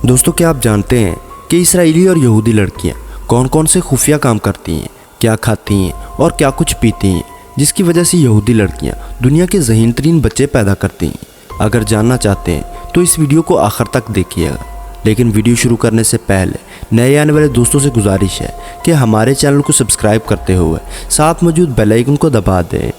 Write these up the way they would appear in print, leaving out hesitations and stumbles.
دوستو کیا آپ جانتے ہیں کہ اسرائیلی اور یہودی لڑکیاں کون کون سے خفیہ کام کرتی ہیں، کیا کھاتی ہیں اور کیا کچھ پیتی ہیں، جس کی وجہ سے یہودی لڑکیاں دنیا کے ذہین ترین بچے پیدا کرتی ہیں؟ اگر جاننا چاہتے ہیں تو اس ویڈیو کو آخر تک دیکھیے گا، لیکن ویڈیو شروع کرنے سے پہلے نئے آنے والے دوستوں سے گزارش ہے کہ ہمارے چینل کو سبسکرائب کرتے ہوئے ساتھ موجود بیل آئیکن کو دبا دیں۔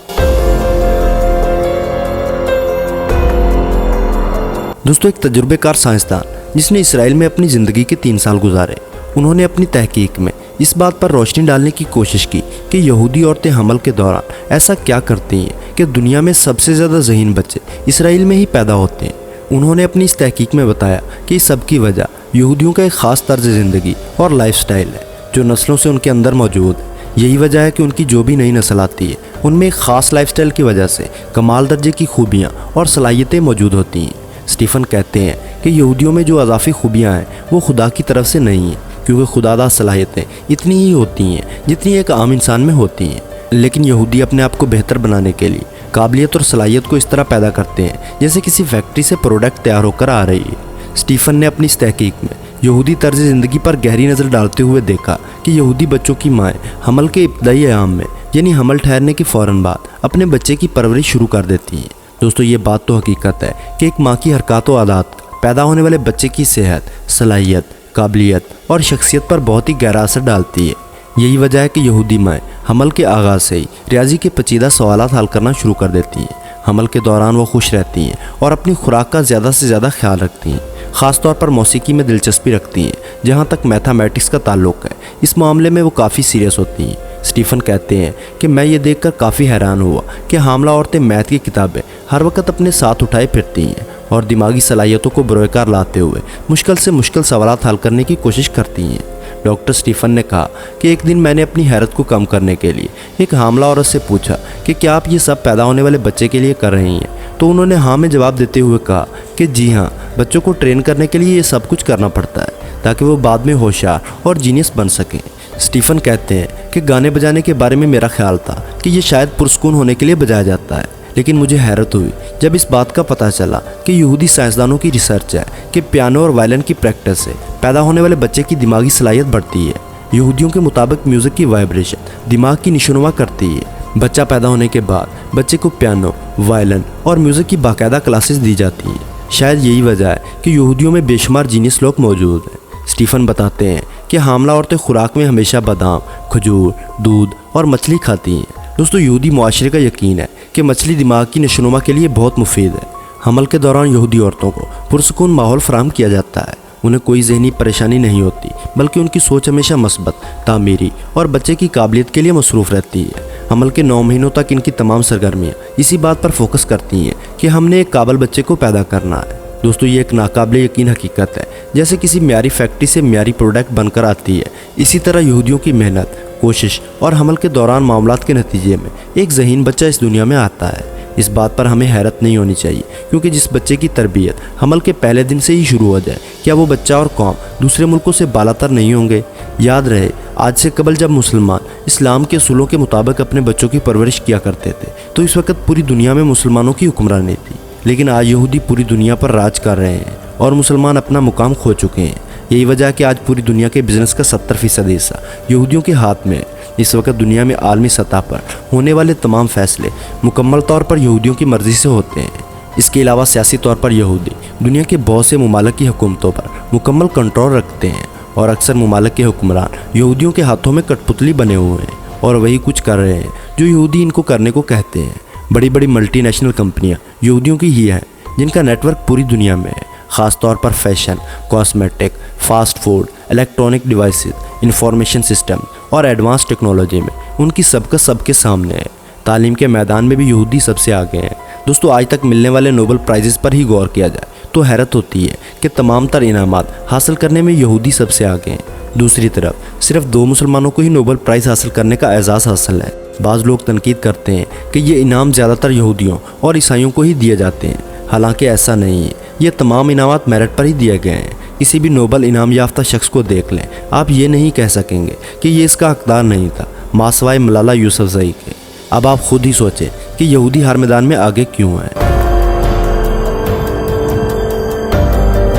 دوستو ایک تجربے کار سائنسدان جس نے اسرائیل میں اپنی زندگی کے 3 سال گزارے، انہوں نے اپنی تحقیق میں اس بات پر روشنی ڈالنے کی کوشش کی کہ یہودی عورتیں حمل کے دوران ایسا کیا کرتی ہیں کہ دنیا میں سب سے زیادہ ذہین بچے اسرائیل میں ہی پیدا ہوتے ہیں۔ انہوں نے اپنی اس تحقیق میں بتایا کہ اس سب کی وجہ یہودیوں کا ایک خاص طرز زندگی اور لائف سٹائل ہے جو نسلوں سے ان کے اندر موجود ہے۔ یہی وجہ ہے کہ ان کی جو بھی نئی نسل آتی ہے ان میں ایک خاص لائف سٹائل کی وجہ سے کمال درجے کی خوبیاں اور صلاحیتیں موجود ہوتی ہیں۔ اسٹیفن کہتے ہیں کہ یہودیوں میں جو اضافی خوبیاں ہیں وہ خدا کی طرف سے نہیں ہیں، کیونکہ خداداد صلاحیتیں اتنی ہی ہوتی ہیں جتنی ایک عام انسان میں ہوتی ہیں، لیکن یہودی اپنے آپ کو بہتر بنانے کے لیے قابلیت اور صلاحیت کو اس طرح پیدا کرتے ہیں جیسے کسی فیکٹری سے پروڈکٹ تیار ہو کر آ رہی ہے۔ اسٹیفن نے اپنی اس تحقیق میں یہودی طرز زندگی پر گہری نظر ڈالتے ہوئے دیکھا کہ یہودی بچوں کی مائیں حمل کے ابتدائی ایام میں یعنی حمل ٹھہرنے کے فوراً بعد اپنے بچے کی پرورش شروع کر دیتی ہیں۔ دوستو یہ بات تو حقیقت ہے کہ ایک ماں کی حرکات و عادات پیدا ہونے والے بچے کی صحت، صلاحیت، قابلیت اور شخصیت پر بہت ہی گہرا اثر ڈالتی ہے۔ یہی وجہ ہے کہ یہودی مائیں حمل کے آغاز سے ہی ریاضی کے پیچیدہ سوالات حل کرنا شروع کر دیتی ہیں۔ حمل کے دوران وہ خوش رہتی ہیں اور اپنی خوراک کا زیادہ سے زیادہ خیال رکھتی ہیں، خاص طور پر موسیقی میں دلچسپی رکھتی ہیں۔ جہاں تک میتھمیٹکس کا تعلق ہے اس معاملے میں وہ کافی سیریس ہوتی ہیں۔ اسٹیفن کہتے ہیں کہ میں یہ دیکھ کر کافی حیران ہوا کہ حاملہ عورتیں میتھ کی کتابیں ہر وقت اپنے ساتھ اٹھائے پھرتی ہیں اور دماغی صلاحیتوں کو بروئے کار لاتے ہوئے مشکل سے مشکل سوالات حل کرنے کی کوشش کرتی ہیں۔ ڈاکٹر اسٹیفن نے کہا کہ ایک دن میں نے اپنی حیرت کو کم کرنے کے لیے ایک حاملہ عورت سے پوچھا کہ کیا آپ یہ سب پیدا ہونے والے بچے کے لیے کر رہی ہیں؟ تو انہوں نے ہاں میں جواب دیتے ہوئے کہا کہ جی ہاں، بچوں کو ٹرین کرنے کے لیے یہ سب کچھ کرنا پڑتا ہے تاکہ وہ بعد میں ہوشیار اور جینیس بن سکیں۔ اسٹیفن کہتے ہیں کہ گانے بجانے کے بارے میں میرا خیال تھا کہ یہ شاید پرسکون ہونے کے لیے بجایا جاتا ہے، لیکن مجھے حیرت ہوئی جب اس بات کا پتہ چلا کہ یہودی سائنسدانوں کی ریسرچ ہے کہ پیانو اور وائلن کی پریکٹس سے پیدا ہونے والے بچے کی دماغی صلاحیت بڑھتی ہے۔ یہودیوں کے مطابق میوزک کی وائبریشن دماغ کی نشوونما کرتی ہے۔ بچہ پیدا ہونے کے بعد بچے کو پیانو، وائلن اور میوزک کی باقاعدہ کلاسز دی جاتی ہیں۔ شاید یہی وجہ ہے کہ یہودیوں میں بے شمار جینیس لوگ موجود ہیں۔ اسٹیفن بتاتے ہیں کہ حاملہ عورتیں خوراک میں ہمیشہ بادام، کھجور، دودھ اور مچھلی کھاتی ہیں۔ دوستو یہودی معاشرے کا یقین ہے کہ مچھلی دماغ کی نشوونما کے لیے بہت مفید ہے۔ حمل کے دوران یہودی عورتوں کو پرسکون ماحول فراہم کیا جاتا ہے، انہیں کوئی ذہنی پریشانی نہیں ہوتی بلکہ ان کی سوچ ہمیشہ مثبت، تعمیری اور بچے کی قابلیت کے لیے مصروف رہتی ہے۔ حمل کے 9 مہینوں تک ان کی تمام سرگرمیاں اسی بات پر فوکس کرتی ہیں کہ ہم نے ایک قابل بچے کو پیدا کرنا ہے۔ دوستو یہ ایک ناقابل یقین حقیقت ہے، جیسے کسی معیاری فیکٹری سے معیاری پروڈکٹ بن کر آتی ہے، اسی طرح یہودیوں کی محنت، کوشش اور حمل کے دوران معاملات کے نتیجے میں ایک ذہین بچہ اس دنیا میں آتا ہے۔ اس بات پر ہمیں حیرت نہیں ہونی چاہیے، کیونکہ جس بچے کی تربیت حمل کے پہلے دن سے ہی شروع ہو جائے، کیا وہ بچہ اور قوم دوسرے ملکوں سے بالاتر نہیں ہوں گے؟ یاد رہے، آج سے قبل جب مسلمان اسلام کے اصولوں کے مطابق اپنے بچوں کی پرورش کیا کرتے تھے تو اس وقت پوری دنیا میں مسلمانوں کی حکمرانی تھی، لیکن آج یہودی پوری دنیا پر راج کر رہے ہیں اور مسلمان اپنا مقام کھو چکے ہیں۔ یہی وجہ ہے کہ آج پوری دنیا کے بزنس کا 70% حصہ یہودیوں کے ہاتھ میں ہے۔ اس وقت دنیا میں عالمی سطح پر ہونے والے تمام فیصلے مکمل طور پر یہودیوں کی مرضی سے ہوتے ہیں۔ اس کے علاوہ سیاسی طور پر یہودی دنیا کے بہت سے ممالک کی حکومتوں پر مکمل کنٹرول رکھتے ہیں اور اکثر ممالک کے حکمران یہودیوں کے ہاتھوں میں کٹ پتلی بنے ہوئے ہیں اور وہی کچھ کر رہے ہیں جو یہودی ان کو کرنے کو کہتے ہیں۔ بڑی بڑی ملٹی نیشنل کمپنیاں یہودیوں کی ہی ہیں جن کا نیٹ ورک پوری دنیا میں ہے، خاص طور پر fashion, cosmetic, fast food, electronic devices, information system اور ایڈوانس ٹیکنالوجی میں ان کی سب کے سامنے ہے۔ تعلیم کے میدان میں بھی یہودی سب سے آگے ہیں۔ دوستو آج تک ملنے والے نوبل پرائزز پر ہی غور کیا جائے تو حیرت ہوتی ہے کہ تمام تر انعامات حاصل کرنے میں یہودی سب سے آگے ہیں۔ دوسری طرف صرف 2 مسلمانوں کو ہی نوبل پرائز حاصل کرنے کا اعزاز حاصل ہے۔ بعض لوگ تنقید کرتے ہیں کہ یہ انعام زیادہ تر یہودیوں اور عیسائیوں کو ہی دیے جاتے ہیں، حالانکہ ایسا نہیں ہے۔ یہ تمام انعامات میرٹ پر ہی دیے گئے ہیں۔ کسی بھی نوبل انعام یافتہ شخص کو دیکھ لیں، آپ یہ نہیں کہہ سکیں گے کہ یہ اس کا حقدار نہیں تھا، ماسوائے ملالہ یوسفزئی کے۔ اب آپ خود ہی سوچیں کہ یہودی ہر میدان میں آگے کیوں ہیں۔